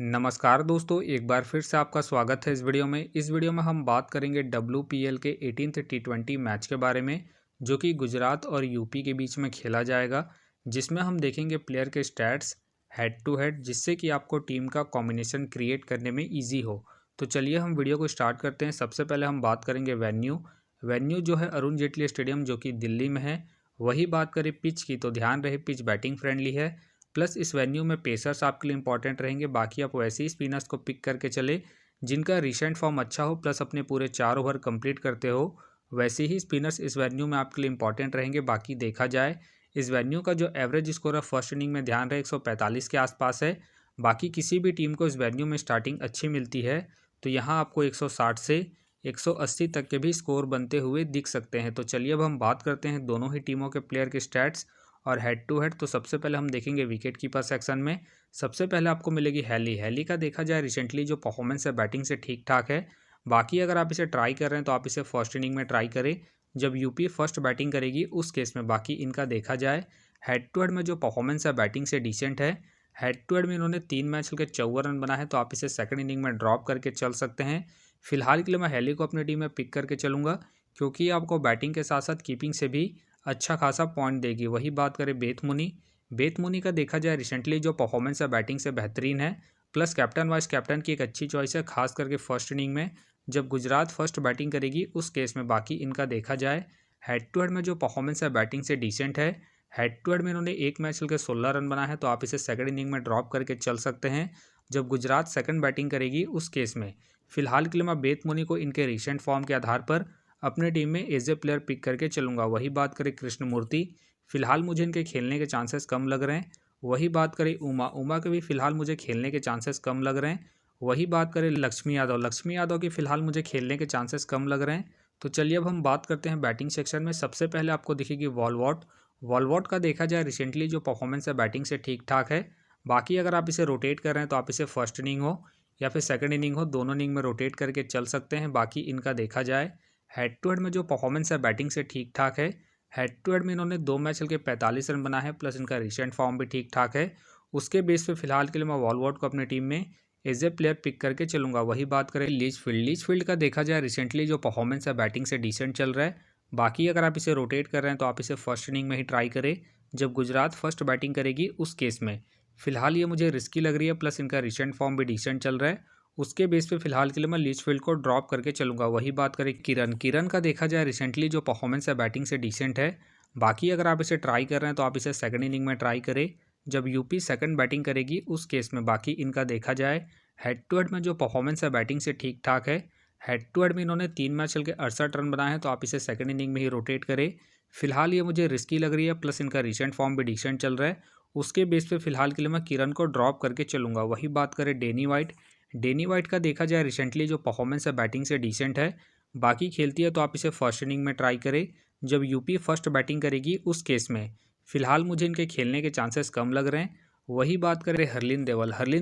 नमस्कार दोस्तों, एक बार फिर से आपका स्वागत है इस वीडियो में। इस वीडियो में हम बात करेंगे WPL के 18th T20 मैच के बारे में, जो कि गुजरात और यूपी के बीच में खेला जाएगा, जिसमें हम देखेंगे प्लेयर के स्टैट्स हेड टू हेड, जिससे कि आपको टीम का कॉम्बिनेशन क्रिएट करने में ईजी हो। तो चलिए हम वीडियो को स्टार्ट करते हैं। सबसे पहले हम बात करेंगे वेन्यू जो है अरुण जेटली स्टेडियम, जो कि दिल्ली में है। वही बात करें पिच की, तो ध्यान रहे पिच बैटिंग फ्रेंडली है, प्लस इस वेन्यू में पेसर्स आपके लिए इंपॉर्टेंट रहेंगे। बाकी आप वैसे ही स्पिनर्स को पिक करके चले जिनका रिसेंट फॉर्म अच्छा हो, प्लस अपने पूरे 4 ओवर कंप्लीट करते हो। वैसे ही स्पिनर्स इस वेन्यू में आपके लिए इंपॉर्टेंट रहेंगे। बाकी देखा जाए इस वेन्यू का जो एवरेज स्कोर है फर्स्ट इनिंग में ध्यान रहे 145 के आसपास है। बाकी किसी भी टीम को इस वेन्यू में स्टार्टिंग अच्छी मिलती है तो यहाँ आपको 160 से 180 तक के भी स्कोर बनते हुए दिख सकते हैं। तो चलिए अब हम बात करते हैं दोनों ही टीमों के प्लेयर के स्टैट्स और हेड टू हेड। तो सबसे पहले हम देखेंगे विकेट कीपर सेक्शन में। सबसे पहले आपको मिलेगी हैली का देखा जाए रिसेंटली जो परफॉर्मेंस है बैटिंग से ठीक ठाक है। बाकी अगर आप इसे ट्राई कर रहे हैं तो आप इसे फर्स्ट इनिंग में ट्राई करें जब यूपी फर्स्ट बैटिंग करेगी उस केस में। बाकी इनका देखा जाए हेड टू हेड में जो परफॉर्मेंस है बैटिंग से डिसेंट है। हेड टू हेड में इन्होंने 3 मैच खेल के 54 रन बना है, तो आप इसे सेकंड इनिंग में ड्रॉप करके चल सकते हैं। फिलहाल के लिए मैं हैली को अपनी टीम में पिक करके चलूंगा, क्योंकि आपको बैटिंग के साथ साथ कीपिंग से भी अच्छा खासा पॉइंट देगी। वही बात करें बेथ मुनी का देखा जाए रिसेंटली जो परफॉर्मेंस है बैटिंग से बेहतरीन है, प्लस कैप्टन वाइस कैप्टन की एक अच्छी चॉइस है, खास करके फर्स्ट इनिंग में जब गुजरात फर्स्ट बैटिंग करेगी उस केस में। बाकी इनका देखा जाए हेड टू हेड में जो परफॉर्मेंस है बैटिंग से डिसेंट है। हेड टू हेड में इन्होंने 1 मैच खेल के 16 रन बना है, तो आप इसे सेकंड इनिंग में ड्रॉप करके चल सकते हैं जब गुजरात सेकंड बैटिंग करेगी उस केस में। फिलहाल के लिए मैं बेथ मुनी को इनके रिसेंट फॉर्म के आधार पर अपने टीम में एज ए प्लेयर पिक करके चलूंगा। वही बात करें कृष्णमूर्ति, फिलहाल मुझे इनके खेलने के चांसेस कम लग रहे हैं। वही बात करें उमा के भी फिलहाल मुझे खेलने के चांसेस कम लग रहे हैं। वही बात करें लक्ष्मी यादव की फिलहाल मुझे खेलने के चांसेस कम लग रहे हैं। तो चलिए अब हम बात करते हैं बैटिंग सेक्शन में। सबसे पहले आपको दिखेगी वॉलवॉट का देखा जाए रिसेंटली जो परफॉर्मेंस है बैटिंग से ठीक ठाक है। बाकी अगर आप इसे रोटेट कर रहे हैं तो आप इसे फर्स्ट इनिंग हो या फिर सेकंड इनिंग हो, दोनों इनिंग में रोटेट करके चल सकते हैं। बाकी इनका देखा जाए हेड टू हेड में जो परफॉर्मेंस है बैटिंग से ठीक ठाक है। हेड टू हेड में इन्होंने 2 मैच खेल के 45 रन बना है, प्लस इनका रिसेंट फॉर्म भी ठीक ठाक है। उसके बेस पे फिलहाल के लिए मैं वॉलवॉट को अपनी टीम में एज ए प्लेयर पिक करके चलूंगा। वही बात करें लीचफील्ड का देखा जाए रिसेंटली जो परफॉर्मेंस है बैटिंग से डिसेंट चल रहा है। बाकी अगर आप इसे रोटेट कर रहे हैं तो आप इसे फर्स्ट इनिंग में ही ट्राई करें जब गुजरात फर्स्ट बैटिंग करेगी उस केस में। फिलहाल ये मुझे रिस्की लग रही है, प्लस इनका रिसेंट फॉर्म भी डिसेंट चल रहा है। उसके बेस पे फिलहाल के लिए मैं लीचफील्ड को ड्रॉप करके चलूंगा। वही बात करें किरण का देखा जाए रिसेंटली जो परफॉर्मेंस है बैटिंग से डिसेंट है। बाकी अगर आप इसे ट्राई कर रहे हैं तो आप इसे सेकंड इनिंग में ट्राई करें जब यूपी सेकंड बैटिंग करेगी उस केस में। बाकी इनका देखा जाए हेड टू हेड में जो परफॉर्मेंस है बैटिंग से ठीक ठाक है। हेड टू हेड में इन्होंने 3 मैच खेल के 68 रन बनाए हैं, तो आप इसे सेकंड इनिंग में ही रोटेट करें। फिलहाल ये मुझे रिस्की लग रही है, प्लस इनका रिसेंट फॉर्म भी डिसेंट चल रहा है। उसके बेस पे फिलहाल के लिए मैं किरण को ड्रॉप करके चलूंगा। वही बात करें डेनी वाइट का देखा जाए रिसेंटली जो परफॉर्मेंस है बैटिंग से डिसेंट है। बाकी खेलती है तो आप इसे फर्स्ट इनिंग में ट्राई करें जब यूपी फर्स्ट बैटिंग करेगी उस केस में। फिलहाल मुझे इनके खेलने के चांसेस कम लग रहे हैं। वही बात करें हरलिन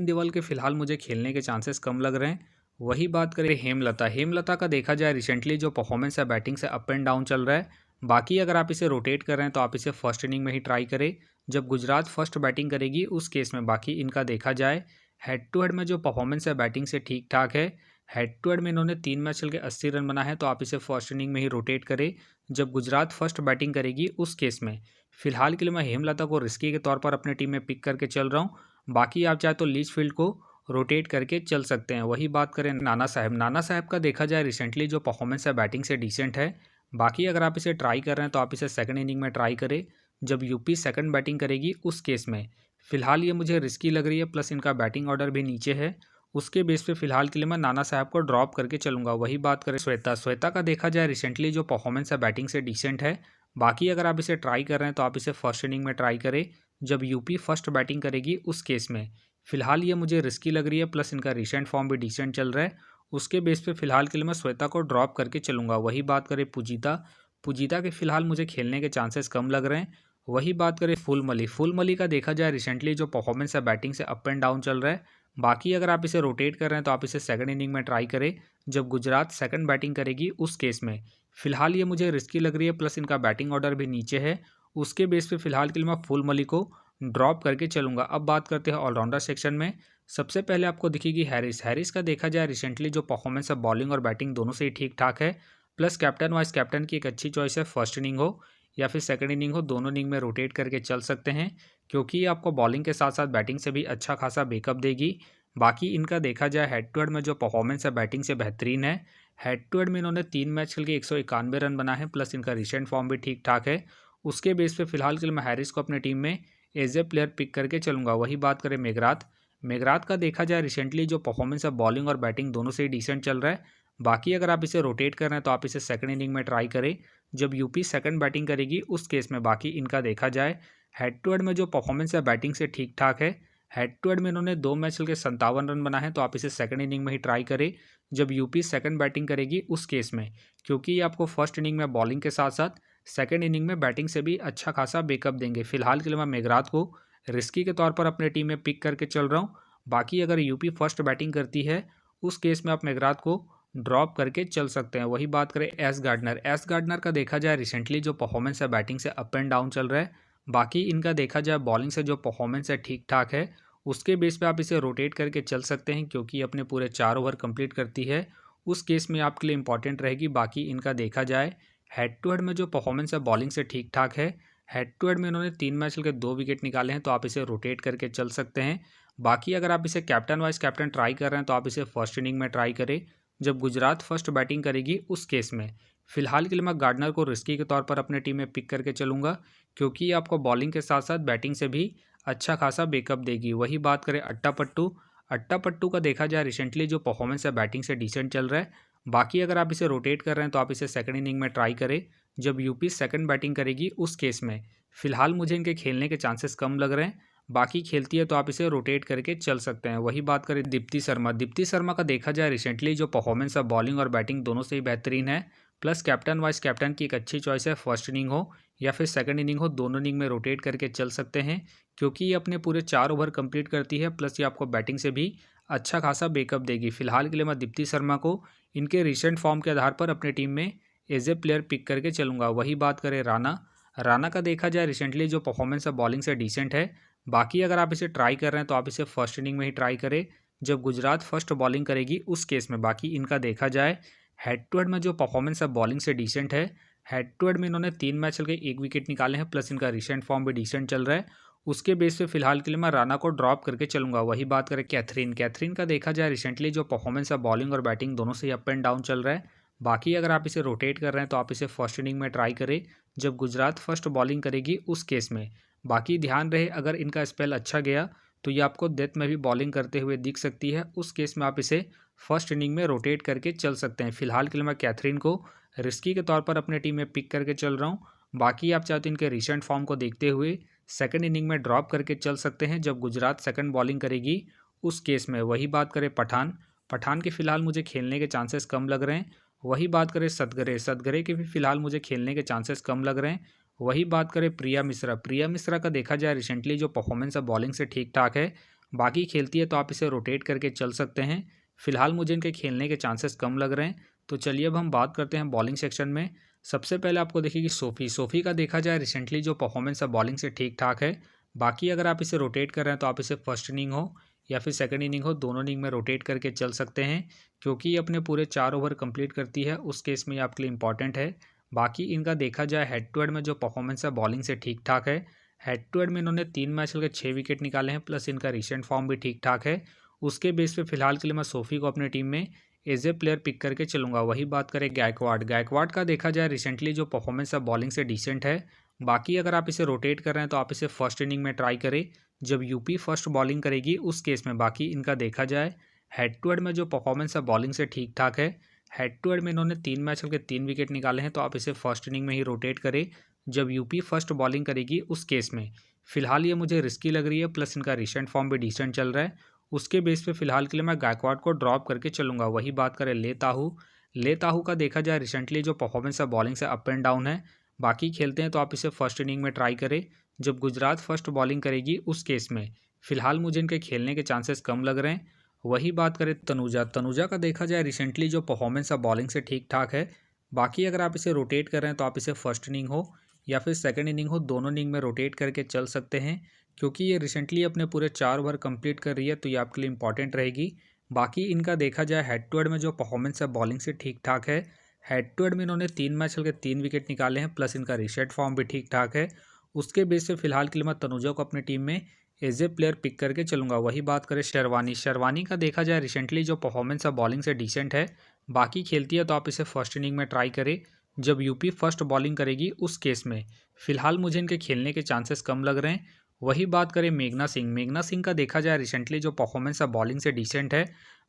देवल के फिलहाल मुझे खेलने के चांसेस कम लग रहे हैं। वही बात करें हेमलता का देखा जाए रिसेंटली जो परफॉर्मेंस है बैटिंग से अप एंड डाउन चल रहा है। बाकी अगर आप इसे रोटेट कर रहे हैं तो आप इसे फर्स्ट इनिंग में ही ट्राई करें जब गुजरात फर्स्ट बैटिंग करेगी उस केस में। बाकी इनका देखा जाए हेड टू हेड में जो परफॉर्मेंस है बैटिंग से ठीक ठाक है। हेड टू हेड में इन्होंने 3 मैच खेल के 80 रन बना है, तो आप इसे फर्स्ट इनिंग में ही रोटेट करें जब गुजरात फर्स्ट बैटिंग करेगी उस केस में। फिलहाल के लिए मैं हेमलता को रिस्की के तौर पर अपनी टीम में पिक करके चल रहा हूँ। बाकी आप चाहे तो लीचफील्ड को रोटेट करके चल सकते हैं। वही बात करें नाना साहब का देखा जाए रिसेंटली जो परफॉर्मेंस है बैटिंग से डिसेंट है। बाकी अगर आप इसे ट्राई कर रहे हैं तो आप इसे सेकंड इनिंग में ट्राई करें जब यूपी सेकंड बैटिंग करेगी उस केस में। फिलहाल ये मुझे रिस्की लग रही है, प्लस इनका बैटिंग ऑर्डर भी नीचे है। उसके बेस पे फिलहाल के लिए मैं नाना साहब को ड्रॉप करके चलूंगा। वही बात करें श्वेता का देखा जाए रिसेंटली जो परफॉर्मेंस है बैटिंग से डिसेंट है। बाकी अगर आप इसे ट्राई कर रहे हैं तो आप इसे फर्स्ट इनिंग में ट्राई करें जब यूपी फर्स्ट बैटिंग करेगी उस केस में। फिलहाल ये मुझे रिस्की लग रही है, प्लस इनका रिसेंट फॉर्म भी डिसेंट चल रहा है। उसके बेस पे फिलहाल के लिए मैं श्वेता को ड्रॉप करके चलूंगा। वही बात करें पूजिता के फिलहाल मुझे खेलने के चांसेस कम लग रहे हैं। वही बात करें फुल मली का देखा जाए रिसेंटली जो परफॉर्मेंस है बैटिंग से अप एंड डाउन चल रहा है। बाकी अगर आप इसे रोटेट कर रहे हैं तो आप इसे सेकंड इनिंग में ट्राई करें जब गुजरात सेकंड बैटिंग करेगी उस केस में। फिलहाल ये मुझे रिस्की लग रही है, प्लस इनका बैटिंग ऑर्डर भी नीचे है। उसके बेस पे फिलहाल के लिए मैं फुल मली को ड्रॉप करके चलूंगा। अब बात करते हैं ऑलराउंडर सेक्शन में। सबसे पहले आपको दिखेगी हैरिस। हैरिस का देखा जाए रिसेंटली जो परफॉर्मेंस है बॉलिंग और बैटिंग दोनों से ही ठीक ठाक है, प्लस कैप्टन वाइस कैप्टन की एक अच्छी चॉइस है। फर्स्ट इनिंग हो या फिर सेकंड इनिंग हो, दोनों इनिंग में रोटेट करके चल सकते हैं, क्योंकि ये आपको बॉलिंग के साथ साथ बैटिंग से भी अच्छा खासा बैकअप देगी। बाकी इनका देखा जाए हेड टू हेड में जो परफॉर्मेंस है बैटिंग से बेहतरीन है। हेड टू हेड में इन्होंने 3 मैच खेल के 191 रन बना है, प्लस इनका रिसेंट फॉर्म भी ठीक ठाक है। उसके बेस पे फिलहाल के लिए मैं हैरिस को अपने टीम में एज ए प्लेयर पिक करके चलूंगा। वही बात करें मेघरात। मेघरात का देखा जाए रिसेंटली जो परफॉर्मेंस है बॉलिंग और बैटिंग दोनों से ही डिसेंट चल रहा है। बाकी अगर आप इसे रोटेट कर रहे हैं तो आप इसे सेकंड इनिंग में ट्राई करें, जब यूपी सेकंड बैटिंग करेगी उस केस में। बाकी इनका देखा जाए हेड टू हेड में जो परफॉर्मेंस है बैटिंग से ठीक ठाक है। हेड टू हेड में इन्होंने 2 मैच खेल के 57 रन बना है, तो आप इसे सेकंड इनिंग में ही ट्राई करें, जब यूपी सेकंड बैटिंग करेगी उस केस में, क्योंकि ये आपको फर्स्ट इनिंग में बॉलिंग के साथ साथ सेकंड इनिंग में बैटिंग से भी अच्छा खासा बैकअप देंगे। फिलहाल के लिए मैं मेघरात को रिस्की के तौर पर अपने टीम में पिक करके चल रहा हूँ। बाकी अगर यूपी फर्स्ट बैटिंग करती है उस केस में आप मेघरात को ड्रॉप करके चल सकते हैं। वही बात करें एस गार्डनर। एस गार्डनर का देखा जाए रिसेंटली जो परफॉर्मेंस है बैटिंग से अप एंड डाउन चल रहा है। बाकी इनका देखा जाए बॉलिंग से जो परफॉर्मेंस है ठीक ठाक है, उसके बेस पे आप इसे रोटेट करके चल सकते हैं, क्योंकि अपने पूरे 4 ओवर कंप्लीट करती है, उस केस में आपके लिए इंपॉर्टेंट रहेगी। बाकी इनका देखा जाए हेड टू हेड में जो परफॉर्मेंस है बॉलिंग से ठीक ठाक है। हेड टू हेड में इन्होंने 3 मैच खेल के 2 विकेट निकाले हैं, तो आप इसे रोटेट करके चल सकते हैं। बाकी अगर आप इसे कैप्टन वाइस कैप्टन ट्राई कर रहे हैं तो आप इसे फर्स्ट इनिंग में ट्राई करें, जब गुजरात फर्स्ट बैटिंग करेगी उस केस में। फिलहाल के लिए मैं गार्डनर को रिस्की के तौर पर अपने टीम में पिक करके चलूंगा, क्योंकि ये आपको बॉलिंग के साथ साथ बैटिंग से भी अच्छा खासा बैकअप देगी। वही बात करें अट्टा पट्टू। अट्टा पट्टू का देखा जाए रिसेंटली जो परफॉर्मेंस है बैटिंग से डिसेंट चल रहा है। बाकी अगर आप इसे रोटेट कर रहे हैं तो आप इसे सेकंड इनिंग में ट्राई करें, जब यूपी सेकंड बैटिंग करेगी उस केस में। फिलहाल मुझे इनके खेलने के चांसेस कम लग रहे हैं। बाकी खेलती है तो आप इसे रोटेट करके चल सकते हैं। वही बात करें दीप्ति शर्मा। दीप्ति शर्मा का देखा जाए रिसेंटली जो परफॉर्मेंस है बॉलिंग और बैटिंग दोनों से ही बेहतरीन है, प्लस कैप्टन वाइस कैप्टन की एक अच्छी चॉइस है। फर्स्ट इनिंग हो या फिर सेकंड इनिंग हो, दोनों इनिंग में रोटेट करके चल सकते हैं, क्योंकि ये अपने पूरे 4 ओवर कंप्लीट करती है, प्लस ये आपको बैटिंग से भी अच्छा खासा बैकअप देगी। फिलहाल के लिए मैं दीप्ति शर्मा को इनके रिसेंट फॉर्म के आधार पर अपनी टीम में एज ए प्लेयर पिक करके चलूंगा। वही बात करें राणा। राणा का देखा जाए रिसेंटली जो परफॉर्मेंस है बॉलिंग से डिसेंट है। बाकी अगर आप इसे ट्राई कर रहे हैं तो आप इसे फर्स्ट इनिंग में ही ट्राई करें, जब गुजरात फर्स्ट बॉलिंग करेगी उस केस में। बाकी इनका देखा जाए हेड टू हेड में जो परफॉर्मेंस है बॉलिंग से डिसेंट है। हेड टू हेड में इन्होंने 3 मैच चल के 1 विकेट निकाले हैं, प्लस इनका रिसेंट फॉर्म भी डिसेंट चल रहा है। उसके बेस पे फिलहाल के लिए मैं राणा को ड्रॉप करके चलूंगा। वही बात करें कैथरीन। कैथरीन का देखा जाए रिसेंटली जो परफॉर्मेंस है बॉलिंग और बैटिंग दोनों से ही अप एंड डाउन चल रहा है। बाकी अगर आप इसे रोटेट कर रहे हैं तो आप इसे फर्स्ट इनिंग में ट्राई करें, जब गुजरात फर्स्ट बॉलिंग करेगी उस केस में। बाकी ध्यान रहे अगर इनका स्पेल अच्छा गया तो ये आपको डेथ में भी बॉलिंग करते हुए दिख सकती है, उस केस में आप इसे फर्स्ट इनिंग में रोटेट करके चल सकते हैं। फिलहाल के लिए मैं कैथरीन को रिस्की के तौर पर अपने टीम में पिक करके चल रहा हूँ। बाकी आप चाहते हैं इनके रिसेंट फॉर्म को देखते हुए सेकंड इनिंग में ड्रॉप करके चल सकते हैं, जब गुजरात सेकंड बॉलिंग करेगी उस केस में। वही बात करें पठान। पठान के फिलहाल मुझे खेलने के चांसेस कम लग रहे हैं। वही बात करें सदगरे। सदगरे के भी फिलहाल मुझे खेलने के चांसेस कम लग रहे हैं। वही बात करें प्रिया मिश्रा। प्रिया मिश्रा का देखा जाए रिसेंटली जो परफॉर्मेंस है बॉलिंग से ठीक ठाक है। बाकी खेलती है तो आप इसे रोटेट करके चल सकते हैं। फिलहाल मुझे इनके खेलने के चांसेस कम लग रहे हैं। तो चलिए अब हम बात करते हैं बॉलिंग सेक्शन में। सबसे पहले आपको देखिए कि सोफ़ी। सोफ़ी का देखा जाए रिसेंटली जो परफॉर्मेंस है बॉलिंग से ठीक ठाक है। बाकी अगर आप इसे रोटेट कर रहे हैं तो आप इसे फर्स्ट इनिंग हो या फिर सेकंड इनिंग हो, दोनों इनिंग में रोटेट करके चल सकते हैं, क्योंकि ये अपने पूरे 4 ओवर कंप्लीट करती है, उस केस में ये आपके लिए इंपॉर्टेंट है। बाकी इनका देखा जाए हेड टू हेड में जो परफॉर्मेंस है बॉलिंग से ठीक ठाक है। हेड टू हेड में इन्होंने 3 मैच खेल के 6 विकेट निकाले हैं, प्लस इनका रिसेंट फॉर्म भी ठीक ठाक है। उसके बेस पे फिलहाल के लिए मैं सोफ़ी को अपने टीम में एज ए प्लेयर पिक करके चलूंगा। वही बात करें गायकवाड। गायकवाड का देखा जाए रिसेंटली जो परफॉर्मेंस है बॉलिंग से डिसेंट है। बाकी अगर आप इसे रोटेट कर रहे हैं तो आप इसे फर्स्ट इनिंग में ट्राई करें, जब यूपी फर्स्ट बॉलिंग करेगी उस केस में। बाकी इनका देखा जाए हेड टू हेड में जो परफॉर्मेंस है बॉलिंग से ठीक ठाक है। हेड टू हेड में इन्होंने 3 मैच खेल के 3 विकेट निकाले हैं, तो आप इसे फर्स्ट इनिंग में ही रोटेट करें, जब यूपी फर्स्ट बॉलिंग करेगी उस केस में। फिलहाल ये मुझे रिस्की लग रही है, प्लस इनका रिसेंट फॉर्म भी डिसेंट चल रहा है। उसके बेस पे फिलहाल के लिए मैं गायकवाड को ड्रॉप करके चलूंगा। वही बात करें ले ताहू। ले ताहू का देखा जाए रिसेंटली जो परफॉर्मेंस है बॉलिंग से अप एंड डाउन है। बाकी खेलते हैं तो आप इसे फर्स्ट इनिंग में ट्राई करें, जब गुजरात फर्स्ट बॉलिंग करेगी उस केस में। फिलहाल मुझे इनके खेलने के चांसेस कम लग रहे हैं। वही बात करें तनुजा। तनुजा का देखा जाए रिसेंटली जो परफॉर्मेंस है बॉलिंग से ठीक ठाक है। बाकी अगर आप इसे रोटेट कर रहे हैं तो आप इसे फर्स्ट इनिंग हो या फिर सेकंड इनिंग हो, दोनों इनिंग में रोटेट करके चल सकते हैं, क्योंकि ये रिसेंटली अपने पूरे 4 ओवर कंप्लीट कर रही है, तो ये आपके लिए इंपॉर्टेंट रहेगी। बाकी इनका देखा जाए हेड टू हेड में जो परफॉर्मेंस है बॉलिंग से ठीक ठाक है। हेड टू हेड में इन्होंने 3 मैच खेल के 3 विकेट निकाले हैं, प्लस इनका रीसेट फॉर्म भी ठीक ठाक है। उसके बेस पे फिलहाल के लिए मैं तनुजा को अपनी टीम में एज ए प्लेयर पिक करके चलूंगा। वही बात करें शेरवानी का देखा जाए रिसेंटली जो परफॉर्मेंस है बॉलिंग से डिसेंट है। बाकी खेलती है तो आप इसे फर्स्ट इनिंग में ट्राई करें, जब यूपी फर्स्ट बॉलिंग करेगी उस केस में। फिलहाल मुझे इनके खेलने के चांसेस कम लग रहे हैं। वही बात करें मेघना सिंह का देखा जाए रिसेंटली जो परफॉर्मेंस है बॉलिंग से डिसेंट है।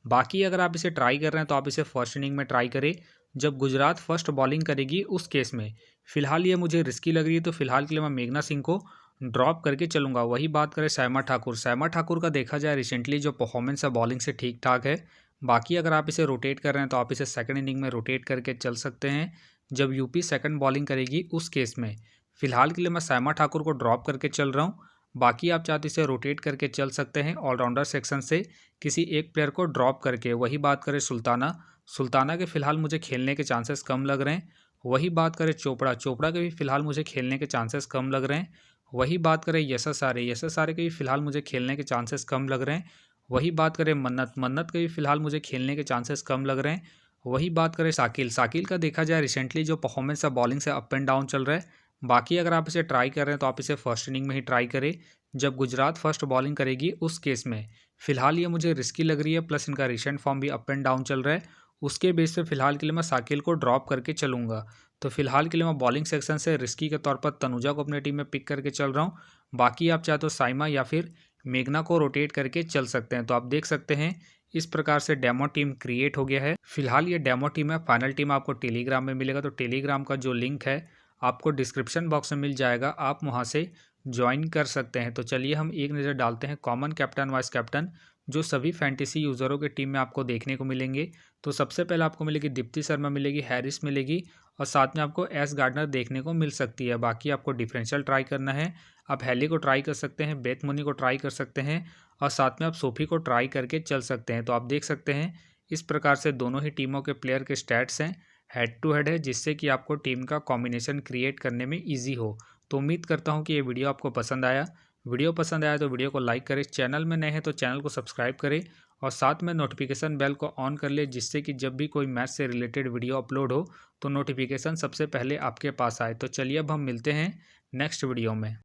बाकी अगर आप इसे ट्राई कर रहे हैं तो आप इसे फर्स्ट इनिंग में ट्राई करें, जब गुजरात फर्स्ट बॉलिंग करेगी उस केस में। फिलहाल ये मुझे रिस्की लग रही है, तो फिलहाल के लिए मैं मेघना सिंह को ड्रॉप करके चलूंगा। वही बात करें सैमा ठाकुर का देखा जाए रिसेंटली जो परफॉर्मेंस है बॉलिंग से ठीक ठाक है। बाकी अगर आप इसे रोटेट कर रहे हैं तो आप इसे सेकंड इनिंग में रोटेट करके चल सकते हैं, जब यूपी सेकंड बॉलिंग करेगी उस केस में। फिलहाल के लिए मैं सैमा ठाकुर को ड्रॉप करके चल रहा हूँ। बाकी आप चाहते इसे रोटेट करके चल सकते हैं ऑलराउंडर सेक्शन से किसी एक प्लेयर को ड्रॉप करके। वही बात करें सुल्ताना के फिलहाल मुझे खेलने के चांसेस कम लग रहे हैं। वही बात करें चोपड़ा के भी फिलहाल मुझे खेलने के चांसेस कम लग रहे हैं। वही बात करें यशस आर्य के भी फिलहाल मुझे खेलने के चांसेस कम लग रहे हैं। वही बात करें मन्नत के भी फिलहाल मुझे खेलने के चांसेस कम लग रहे हैं। वही बात करें साकिल का देखा जाए रिसेंटली जो परफॉर्मेंस है बॉलिंग से अप एंड डाउन चल रहा है। बाकी अगर आप इसे ट्राई कर रहे हैं तो आप इसे फर्स्ट इनिंग में ही ट्राई करें, जब गुजरात फर्स्ट बॉलिंग करेगी उस केस में। फिलहाल ये मुझे रिस्की लग रही है, प्लस इनका रिसेंट फॉर्म भी अप एंड डाउन चल रहा है। उसके बेस पे फिलहाल के लिए मैं साकिल को ड्रॉप करके चलूंगा। तो फिलहाल के लिए मैं बॉलिंग सेक्शन से रिस्की के तौर पर तनुजा को अपनी टीम में पिक करके चल रहा हूँ। बाकी आप चाहे तो साइमा या फिर मेघना को रोटेट करके चल सकते हैं। तो आप देख सकते हैं इस प्रकार से डेमो टीम क्रिएट हो गया है। फिलहाल ये डेमो टीम है, फाइनल टीम आपको टेलीग्राम में मिलेगा। तो टेलीग्राम का जो लिंक है आपको डिस्क्रिप्शन बॉक्स में मिल जाएगा, आप वहाँ से ज्वाइन कर सकते हैं। तो चलिए हम एक नज़र डालते हैं कॉमन कैप्टन वाइस कैप्टन जो सभी फैंटेसी यूज़रों के टीम में आपको देखने को मिलेंगे। तो सबसे पहले आपको मिलेगी दीप्ति शर्मा मिलेगी, हैरिस मिलेगी और साथ में आपको एस गार्डनर देखने को मिल सकती है। बाकी आपको डिफरेंशियल ट्राई करना है, आप हेली को ट्राई कर सकते हैं, बेथ मुनी को ट्राई कर सकते हैं और साथ में आप सोफी को ट्राई करके चल सकते हैं। तो आप देख सकते हैं इस प्रकार से दोनों ही टीमों के प्लेयर के स्टैट्स हैं, हेड टू हेड है, जिससे कि आपको टीम का कॉम्बिनेशन क्रिएट करने में ईजी हो। तो उम्मीद करता हूँ कि ये वीडियो आपको पसंद आया। वीडियो पसंद आया तो वीडियो को लाइक करें, चैनल में नए हैं तो चैनल को सब्सक्राइब करें और साथ में नोटिफिकेशन बेल को ऑन कर ले, जिससे कि जब भी कोई मैच से रिलेटेड वीडियो अपलोड हो तो नोटिफिकेशन सबसे पहले आपके पास आए। तो चलिए अब हम मिलते हैं नेक्स्ट वीडियो में।